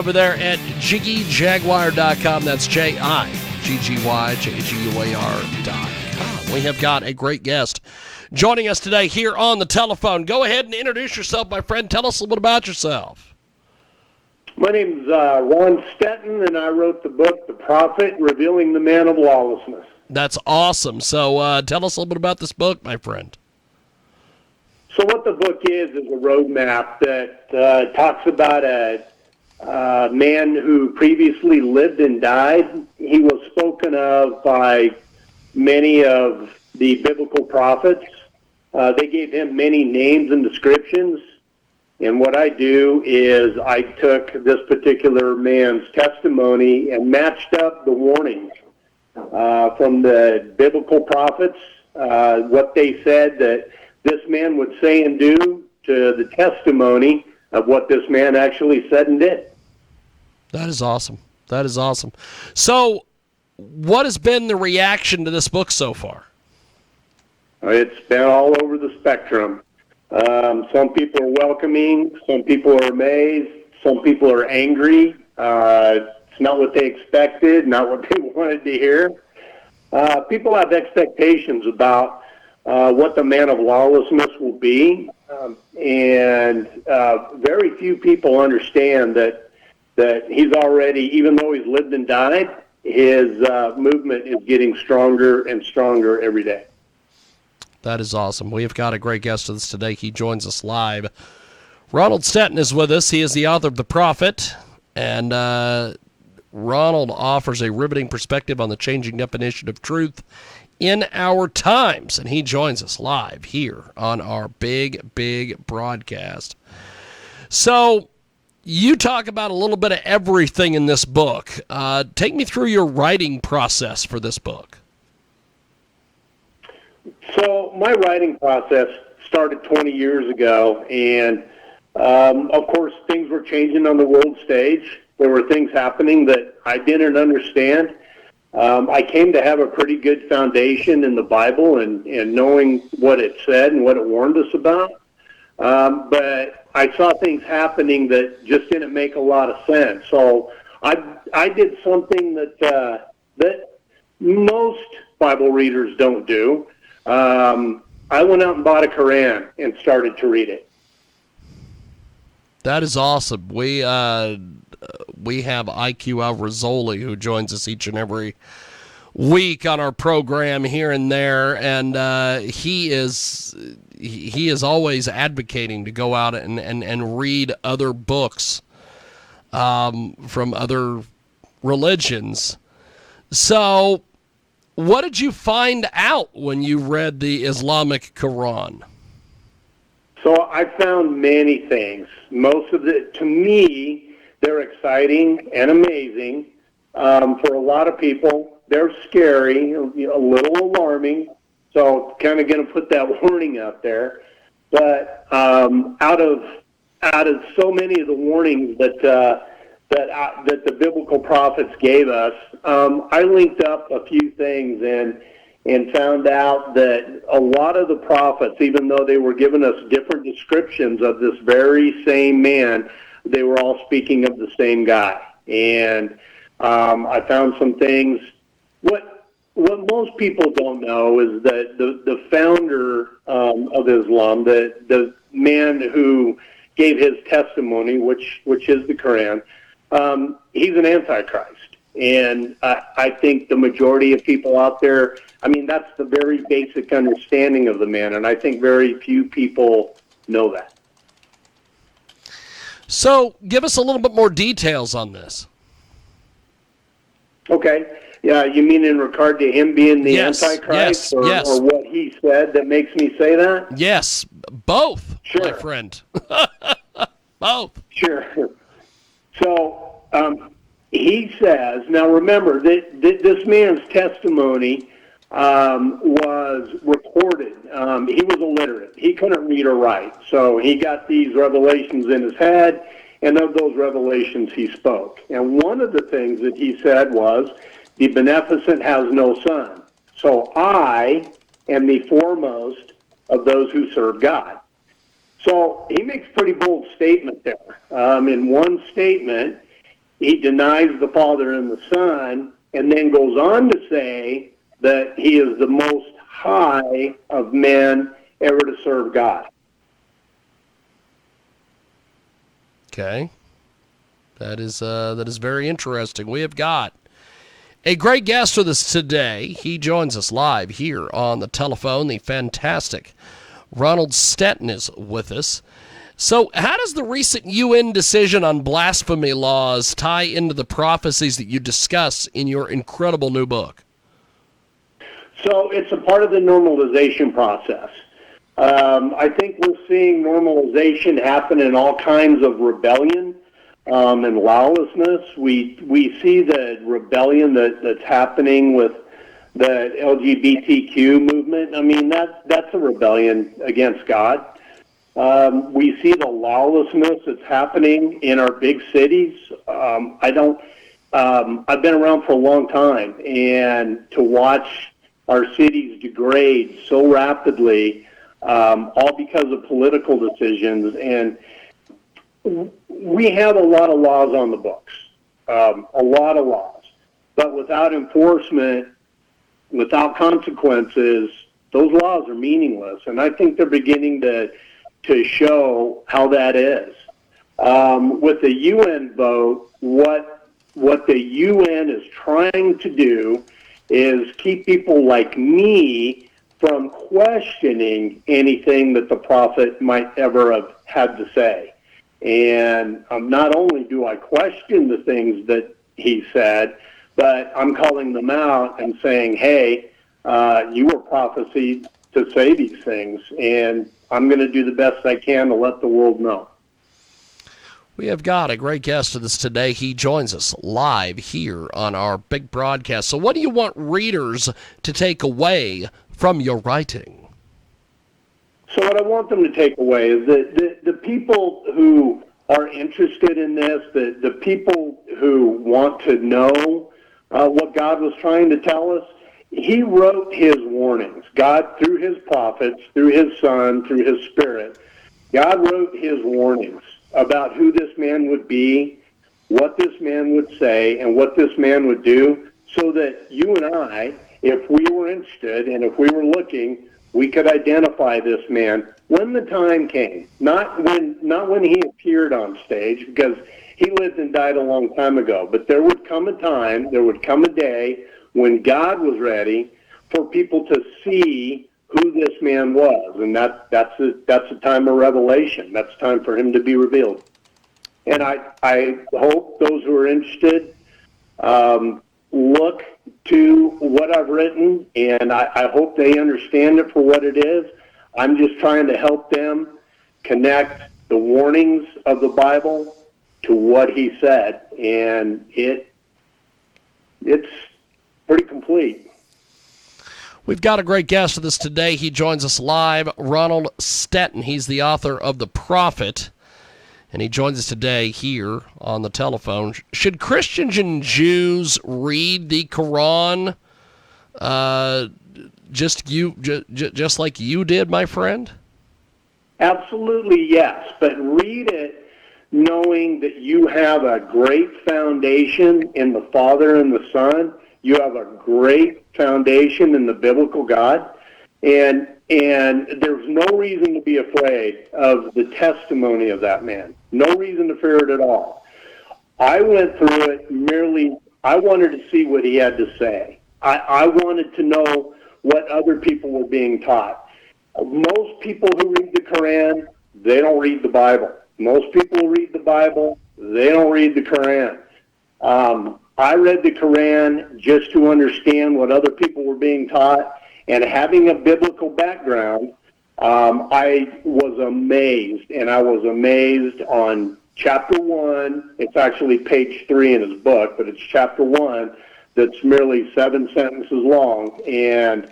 over there at JiggyJaguar.com. That's JiggyJaguar.com. We have got a great guest joining us today here on the telephone. Go ahead and introduce yourself, my friend. Tell us a little bit about yourself. My name's Ronald Stetton, and I wrote the book, The Prophet, Revealing the Man of Lawlessness. That's awesome. So tell us a little bit about this book, my friend. So what the book is a roadmap that talks about a man who previously lived and died. He was spoken of by many of the biblical prophets. They gave him many names and descriptions. And what I do is I took this particular man's testimony and matched up the warnings from the biblical prophets, what they said that this man would say and do, to the testimony of what this man actually said and did. That is awesome. That is awesome. So, what has been the reaction to this book so far? It's been all over the spectrum. Some people are welcoming, some people are amazed, some people are angry. It's not what they expected, not what they wanted to hear. People have expectations about what the man of lawlessness will be, and very few people understand that he's already, even though he's lived and died, his movement is getting stronger and stronger every day. That is awesome. We have got a great guest with us today. He joins us live. Ronald Stetton is with us. He is the author of The Prophet, and Ronald offers a riveting perspective on the changing definition of truth in our times, and he joins us live here on our big broadcast. So, you talk about a little bit of everything in this book. Take me through your writing process for this book. So my writing process started 20 years ago, and of course things were changing on the world stage. There were things happening that I didn't understand. I came to have a pretty good foundation in the Bible and knowing what it said and what it warned us about. But I saw things happening that just didn't make a lot of sense. So I did something that most Bible readers don't do. I went out and bought a Quran and started to read it. That is awesome. We have IQ Al-Rizzoli, who joins us each and every week on our program here and there, and he is always advocating to go out and read other books from other religions. So, what did you find out when you read the Islamic Quran? So I found many things. Most of it, to me, they're exciting and amazing. For a lot of people, they're scary, a little alarming. So kind of going to put that warning out there. But out of so many of the warnings that the biblical prophets gave us, I linked up a few things and found out that a lot of the prophets, even though they were giving us different descriptions of this very same man, they were all speaking of the same guy. And I found some things. What most people don't know is that the founder of Islam, the man who gave his testimony, which is the Quran, he's an antichrist. And I think the majority of people out there, I mean, that's the very basic understanding of the man, and I think very few people know that. So, give us a little bit more details on this. Okay. Yeah, you mean in regard to him being the Antichrist, or what he said that makes me say that? Yes, both, sure, my friend. Both. Sure. So, he says, now remember, that this man's testimony was recorded. He was illiterate. He couldn't read or write. So he got these revelations in his head, and of those revelations he spoke. And one of the things that he said was, the beneficent has no son. So I am the foremost of those who serve God. So he makes a pretty bold statement there. In one statement, he denies the Father and the Son, and then goes on to say that he is the most high of men ever to serve God. Okay. That is very interesting. We have got a great guest with us today. He joins us live here on the telephone. The fantastic Ronald Stetton is with us. So how does the recent UN decision on blasphemy laws tie into the prophecies that you discuss in your incredible new book? So it's a part of the normalization process. I think we're seeing normalization happen in all kinds of rebellion and lawlessness. We see the rebellion that's happening with the LGBTQ movement. I mean, that's a rebellion against God. We see the lawlessness that's happening in our big cities. I've been around for a long time, and to watch our cities degrade so rapidly, all because of political decisions. And we have a lot of laws on the books, a lot of laws. But without enforcement, without consequences, those laws are meaningless. And I think they're beginning to show how that is. With the UN vote, what the UN is trying to do is keep people like me from questioning anything that the prophet might ever have had to say. And not only do I question the things that he said, but I'm calling them out and saying, hey, you were prophesied to say these things, and I'm going to do the best I can to let the world know. We have got a great guest with us today. He joins us live here on our big broadcast. So what do you want readers to take away from your writing? So what I want them to take away is that the people who are interested in this, the people who want to know what God was trying to tell us, he wrote his warnings. God, through his prophets, through his Son, through his Spirit, God wrote his warnings about who this man would be, what this man would say, and what this man would do, so that you and I, if we were interested and if we were looking, we could identify this man when the time came. Not when he appeared on stage, because he lived and died a long time ago. But there would come a time, there would come a day when God was ready for people to see who this man was, and that's a time of revelation. That's time for him to be revealed. And I hope those who are interested look to what I've written, and I hope they understand it for what it is. I'm just trying to help them connect the warnings of the Bible to what he said, and it's pretty complete. We've got a great guest with us today. He joins us live, Ronald Stetton. He's the author of The Prophet, and he joins us today here on the telephone. Should Christians and Jews read the Quran just like you did, my friend? Absolutely, yes. But read it knowing that you have a great foundation in the Father and the Son. You have a great foundation in the biblical God. And there's no reason to be afraid of the testimony of that man. No reason to fear it at all. I went through it merely, I wanted to see what he had to say. I wanted to know what other people were being taught. Most people who read the Quran, they don't read the Bible. Most people who read the Bible, they don't read the Quran. I read the Quran just to understand what other people were being taught, and having a biblical background, I was amazed, and I was amazed on chapter 1. It's actually page 3 in his book, but it's chapter 1 that's merely 7 sentences long, and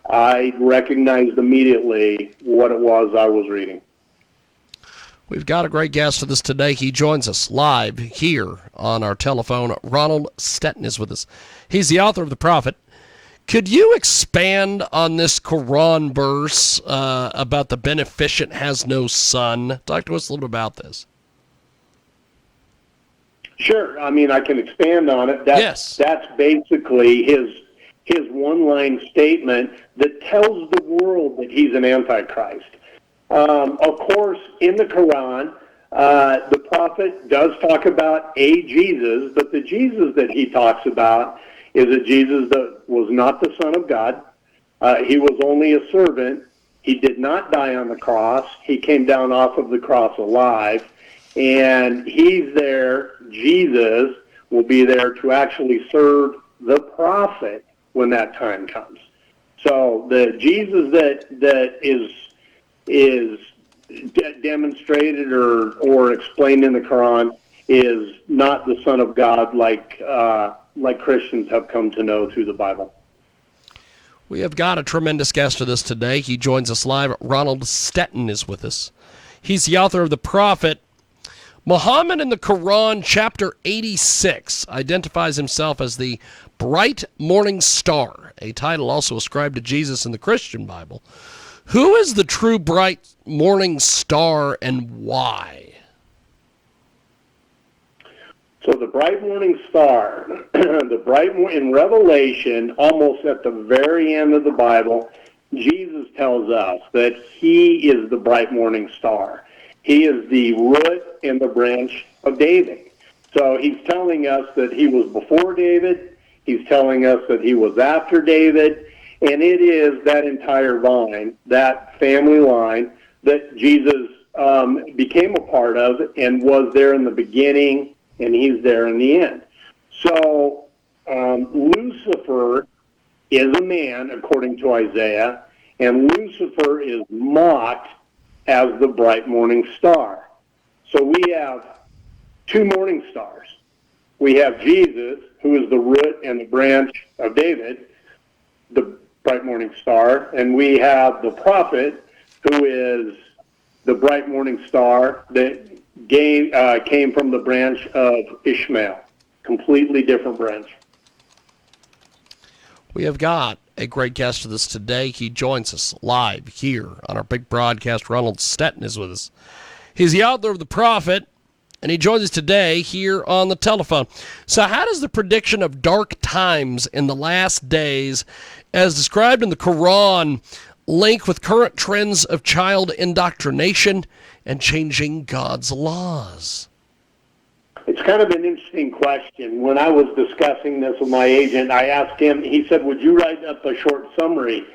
I recognized immediately what it was I was reading. We've got a great guest with us today. He joins us live here on our telephone. Ronald Stetton is with us. He's the author of The Prophet. Could you expand on this Quran verse about the beneficent has no son? Talk to us a little bit about this. Sure. I mean, I can expand on it. Yes. That's basically his one-line statement that tells the world that he's an antichrist. Of course, in the Quran, the prophet does talk about a Jesus, but the Jesus that he talks about is a Jesus that was not the Son of God. He was only a servant. He did not die on the cross. He came down off of the cross alive. And he's there, Jesus will be there to actually serve the prophet when that time comes. So the Jesus that is demonstrated or explained in the Quran is not the Son of God like Christians have come to know through the Bible. We have got a tremendous guest with us today. He joins us live. Ronald Stetton is with us. He's the author of The Prophet. Muhammad in the Quran, chapter 86, identifies himself as the bright morning star, a title also ascribed to Jesus in the Christian Bible. Who is the true bright morning star and why? So the bright morning star, in Revelation, almost at the very end of the Bible, Jesus tells us that he is the bright morning star. He is the root and the branch of David. So he's telling us that he was before David. He's telling us that he was after David. And it is that entire line, that family line, that Jesus became a part of and was there in the beginning, and he's there in the end. So Lucifer is a man, according to Isaiah, and Lucifer is mocked as the bright morning star. So we have two morning stars. We have Jesus, who is the root and the branch of David, the bright morning star, and we have the prophet, who is the bright morning star that came from the branch of Ishmael. Completely different branch. We have got a great guest with us today. He joins us live here on our big broadcast. Ronald Stetton is with us. He's the author of The Prophet, and he joins us today here on the telephone. So how does the prediction of dark times in the last days, as described in the Quran, link with current trends of child indoctrination and changing God's laws? It's kind of an interesting question. When I was discussing this with my agent, I asked him, he said, would you write up a short summary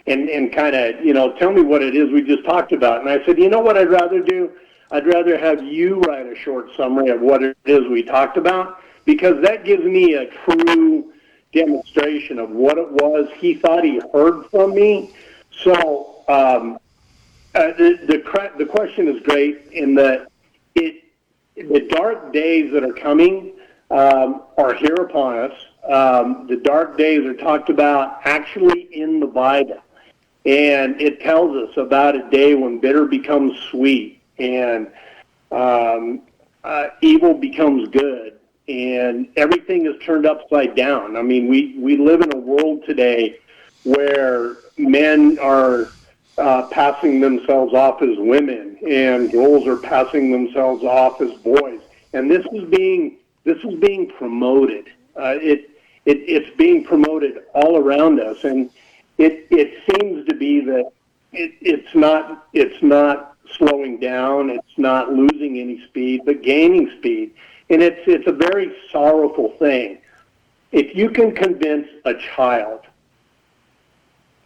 and kind of, tell me what it is we just talked about? And I said, you know what I'd rather do? I'd rather have you write a short summary of what it is we talked about, because that gives me a true demonstration of what it was he thought he heard from me. So the question is great in that the dark days that are coming are here upon us. The dark days are talked about actually in the Bible. And it tells us about a day when bitter becomes sweet and evil becomes good and everything is turned upside down. I mean, we live in a world today where men are passing themselves off as women, and girls are passing themselves off as boys, and this is being promoted. It's being promoted all around us, and it seems to be that it's not slowing down, it's not losing any speed, but gaining speed, and it's a very sorrowful thing. If you can convince a child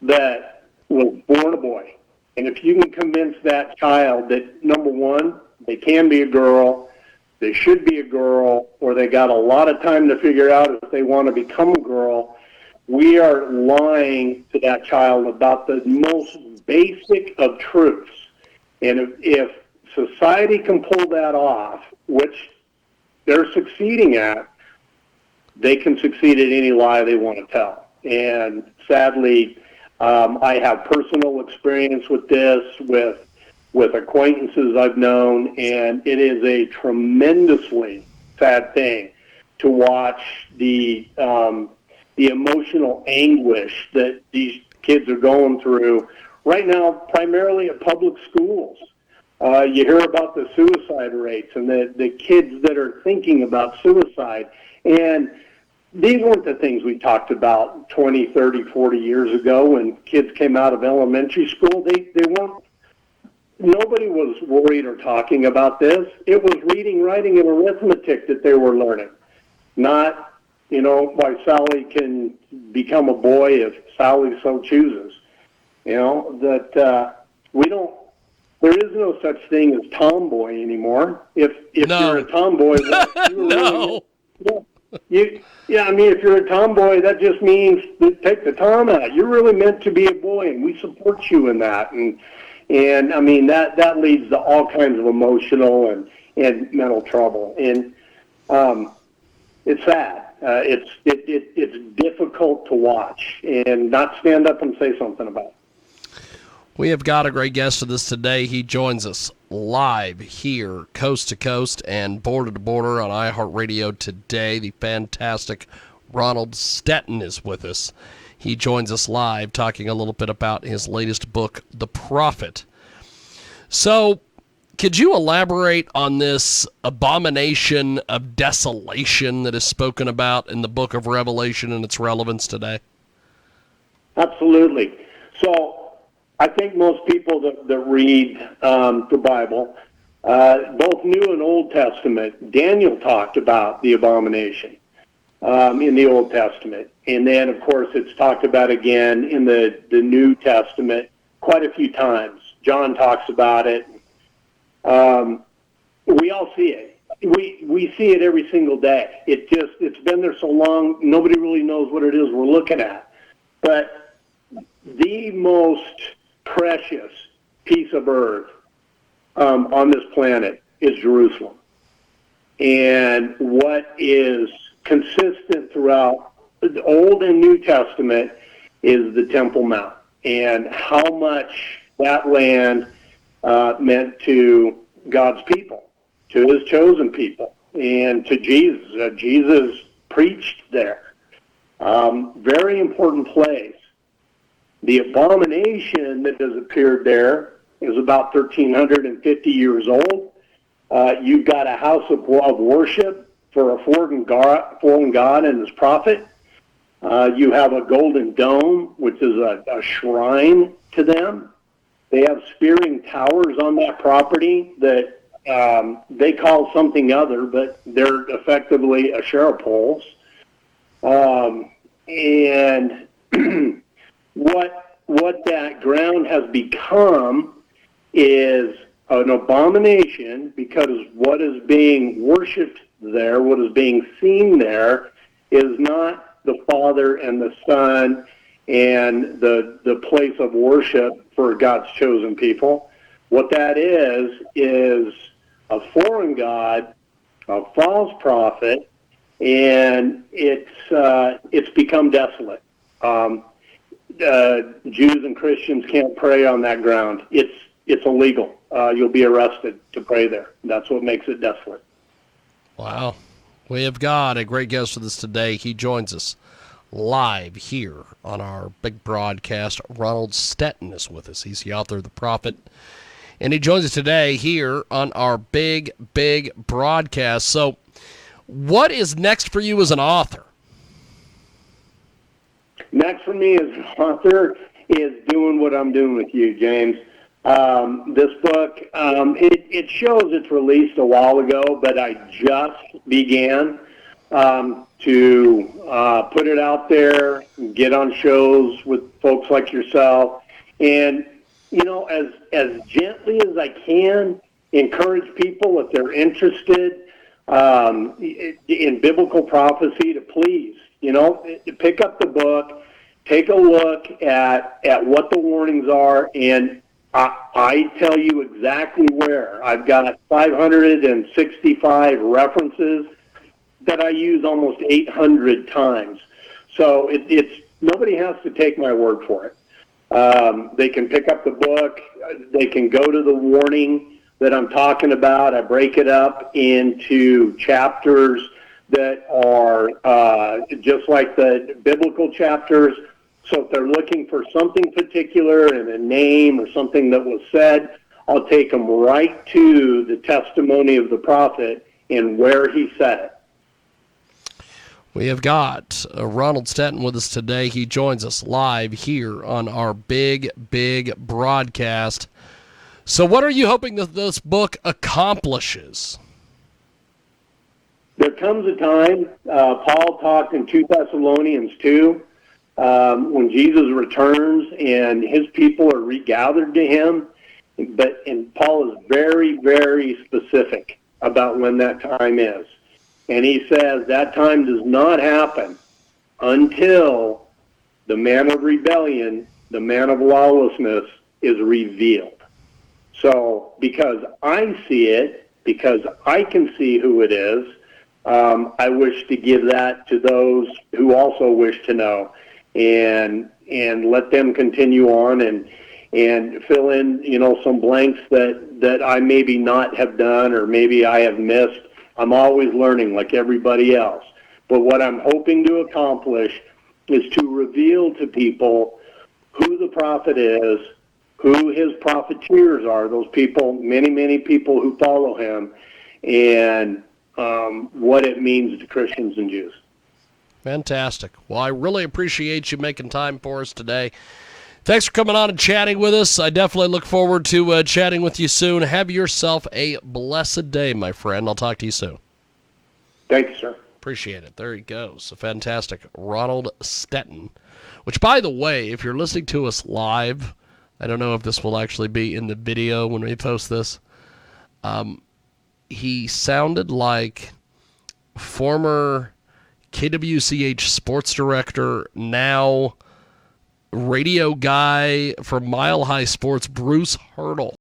that was born a boy, and if you can convince that child that, number one, they can be a girl, they should be a girl, or they got a lot of time to figure out if they want to become a girl, we are lying to that child about the most basic of truths. And if society can pull that off, which they're succeeding at, they can succeed at any lie they want to tell. And sadly, I have personal experience with this, with acquaintances I've known, and it is a tremendously sad thing to watch the emotional anguish that these kids are going through right now, primarily at public schools. You hear about the suicide rates and the kids that are thinking about suicide. And these weren't the things we talked about 20, 30, 40 years ago when kids came out of elementary school. They weren't, nobody was worried or talking about this. It was reading, writing, and arithmetic that they were learning. Not, why Sally can become a boy if Sally so chooses. There is no such thing as tomboy anymore. If No. you're a tomboy, No. if you're a tomboy, that just means take the tom out. You're really meant to be a boy, and we support you in that. And that leads to all kinds of emotional and mental trouble. And it's sad. It's difficult to watch and not stand up and say something about it. We have got a great guest with us today. He joins us live here, coast to coast and border to border on iHeartRadio today. The fantastic Ronald Stetton is with us. He joins us live talking a little bit about his latest book, The Prophet. So, could you elaborate on this abomination of desolation that is spoken about in the book of Revelation and its relevance today? Absolutely. So, I think most people that read the Bible, both New and Old Testament, Daniel talked about the abomination in the Old Testament. And then, of course, it's talked about again in the New Testament quite a few times. John talks about it. We all see it. We see it every single day. It's been there so long, nobody really knows what it is we're looking at. But the most precious piece of earth on this planet is Jerusalem. And what is consistent throughout the Old and New Testament is the Temple Mount and how much that land meant to God's people, to his chosen people, and to Jesus. Jesus preached there. Very important place. The abomination that has appeared there is about 1,350 years old. You've got a house of worship for a foreign god and his prophet. You have a golden dome, which is a shrine to them. They have spearing towers on that property that they call something other, but they're effectively Asherah poles. And what that ground has become is an abomination, because what is being worshipped there, what is being seen there, is not the Father and the Son and the place of worship for God's chosen people. What that is a foreign god, a false prophet, and it's become desolate. Jews and Christians can't pray on that ground. It's illegal. You'll be arrested to pray there. That's what makes it desolate. Wow. We have got a great guest with us today. He joins us live here on our big broadcast. Ronald Stetton is with us. He's the author of The Prophet. And he joins us today here on our big broadcast. So, what is next for you as an author? Next for me as an author is doing what I'm doing with you, James. This book, it shows it's released a while ago, but I just began to put it out there, get on shows with folks like yourself, and, as gently as I can, encourage people, if they're interested in biblical prophecy, to please, pick up the book, take a look at what the warnings are, and I tell you exactly where. I've got 565 references that I use almost 800 times. So it's nobody has to take my word for it. They can pick up the book. They can go to the warning that I'm talking about. I break it up into chapters that are just like the biblical chapters. So if they're looking for something particular and a name or something that was said, I'll take them right to the testimony of the prophet and where he said it. We have got Ronald Stetton with us today. He joins us live here on our big broadcast. So what are you hoping that this book accomplishes? There comes a time, Paul talked in 2 Thessalonians 2, when Jesus returns and his people are regathered to him. And Paul is very, very specific about when that time is. And he says that time does not happen until the man of rebellion, the man of lawlessness, is revealed. So because I see it, because I can see who it is, I wish to give that to those who also wish to know, and let them continue on and fill in, some blanks that I maybe not have done or maybe I have missed. I'm always learning like everybody else. But what I'm hoping to accomplish is to reveal to people who the prophet is, who his profiteers are, those people, many people who follow him, and what it means to Christians and Jews. Fantastic. Well, I really appreciate you making time for us today. Thanks for coming on and chatting with us. I definitely look forward to chatting with you soon. Have yourself a blessed day, my friend. I'll talk to you soon. Thank you, sir. Appreciate it. There he goes. A fantastic Ronald Stetton, which, by the way, if you're listening to us live, I don't know if this will actually be in the video when we post this. He sounded like former KWCH sports director, now radio guy from Mile High Sports, Bruce Hurdle.